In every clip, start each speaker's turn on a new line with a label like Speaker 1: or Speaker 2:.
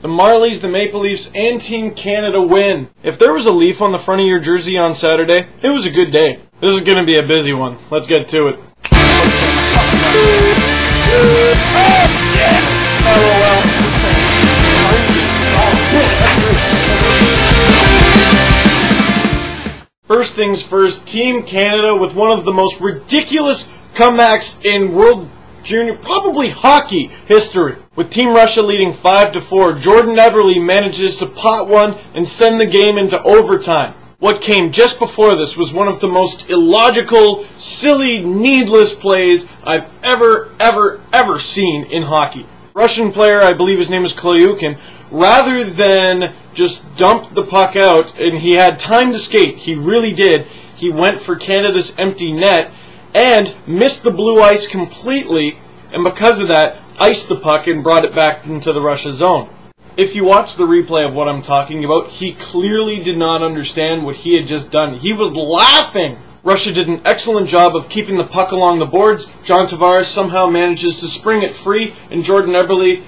Speaker 1: The Marlies, the Maple Leafs, and Team Canada win. If there was a leaf on the front of your jersey on Saturday, it was a good day. This is going to be a busy one. Let's get to it. First things first, Team Canada with one of the most ridiculous comebacks in World Junior, probably hockey history. With Team Russia leading 5-4, Jordan Eberle manages to pot one and send the game into overtime. What came just before this was one of the most illogical, silly, needless plays I've ever seen in hockey. Russian player, I believe his name is Kolyukin, rather than just dump the puck out, and he had time to skate, he really did, he went for Canada's empty net and missed the blue ice completely, and because of that, iced the puck and brought it back into the Russia zone. If you watch the replay of what I'm talking about, he clearly did not understand what he had just done. He was laughing! Russia did an excellent job of keeping the puck along the boards. John Tavares somehow manages to spring it free, and Jordan Eberle,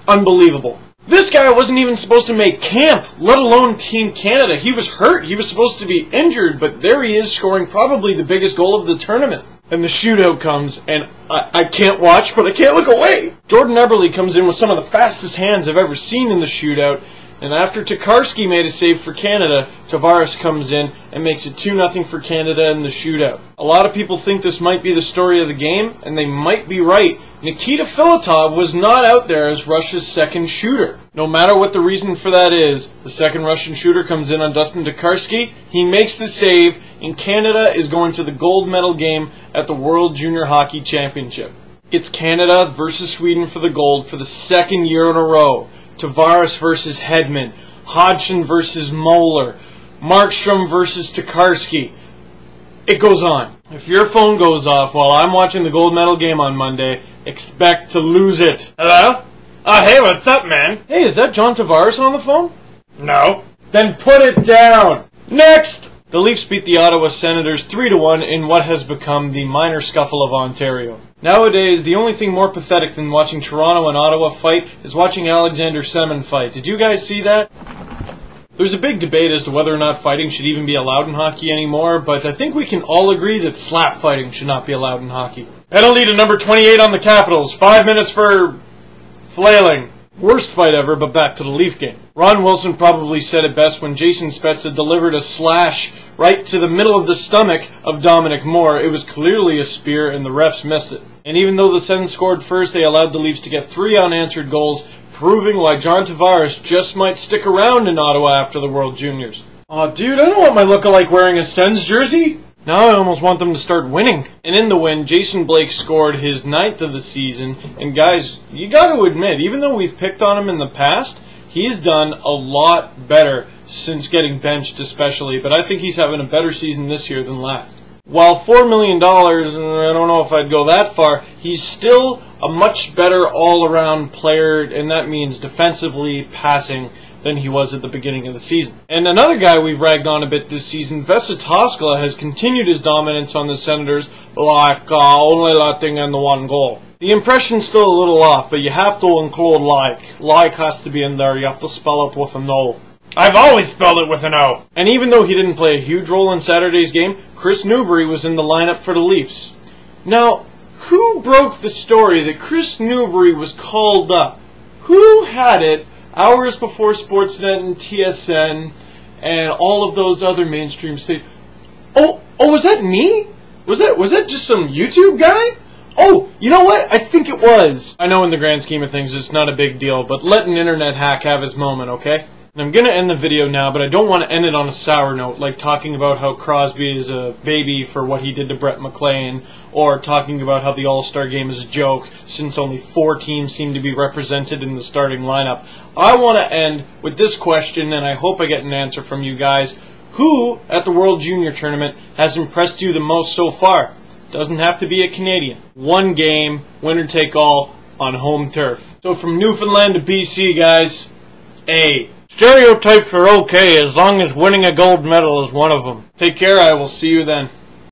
Speaker 1: unbelievable. This guy wasn't even supposed to make camp, let alone Team Canada. He was hurt. He was supposed to be injured, but there he is scoring probably the biggest goal of the tournament. And the shootout comes, and I can't watch, but I can't look away. Jordan Eberle comes in with some of the fastest hands I've ever seen in the shootout, and after Tokarski made a save for Canada, Tavares comes in and makes it 2-0 for Canada in the shootout. A lot of people think this might be the story of the game, and they might be right. Nikita Filatov was not out there as Russia's second shooter. No matter what the reason for that is, the second Russian shooter comes in on Dustin Tokarski, he makes the save, and Canada is going to the gold medal game at the World Junior Hockey Championship. It's Canada versus Sweden for the gold for the second year in a row. Tavares versus Hedman, Hodgson versus Moeller, Markstrom versus Tokarski. It goes on. If your phone goes off while I'm watching the gold medal game on Monday, expect to lose it. Hello? Hey, what's up, man? Hey, is that John Tavares on the phone? No. Then put it down. Next! The Leafs beat the Ottawa Senators 3-1 in what has become the minor scuffle of Ontario. Nowadays, the only thing more pathetic than watching Toronto and Ottawa fight is watching Alexander Semin fight. Did you guys see that? There's a big debate as to whether or not fighting should even be allowed in hockey anymore, but I think we can all agree that slap fighting should not be allowed in hockey. Penalty to number 28 on the Capitals. 5 minutes for flailing. Worst fight ever, but back to the Leaf game. Ron Wilson probably said it best when Jason Spezza delivered a slash right to the middle of the stomach of Dominic Moore. It was clearly a spear, and the refs missed it. And even though the Sens scored first, they allowed the Leafs to get 3 unanswered goals, proving why John Tavares just might stick around in Ottawa after the World Juniors. Aw, dude, I don't want my lookalike wearing a Sens jersey. Now I almost want them to start winning. And in the win, Jason Blake scored his 9th of the season. And guys, you got to admit, even though we've picked on him in the past, he's done a lot better since getting benched especially. But I think he's having a better season this year than last. While $4 million, and I don't know if I'd go that far, he's still a much better all-around player, and that means defensively, passing, than he was at the beginning of the season. And another guy we've ragged on a bit this season, Vesa Toskala, has continued his dominance on the Senators, like only letting in the 1 goal. The impression's still a little off, but you have to include like. Like has to be in there, you have to spell it with an O. I've always spelled it with an O. And even though he didn't play a huge role in Saturday's game, Chris Newbury was in the lineup for the Leafs. Now, who broke the story that Chris Newbury was called up? Who had it hours before Sportsnet and TSN and all of those other mainstream stations? Oh, was that me? Was that just some YouTube guy? Oh, you know what? I think it was. I know in the grand scheme of things it's not a big deal, but let an internet hack have his moment, okay? And I'm going to end the video now, but I don't want to end it on a sour note, like talking about how Crosby is a baby for what he did to Brett McLean, or talking about how the All-Star game is a joke, since only 4 teams seem to be represented in the starting lineup. I want to end with this question, and I hope I get an answer from you guys. Who, at the World Junior Tournament, has impressed you the most so far? Doesn't have to be a Canadian. 1 game, winner take all, on home turf. So from Newfoundland to BC, guys, A. Stereotypes are okay as long as winning a gold medal is one of them. Take care, I will see you then.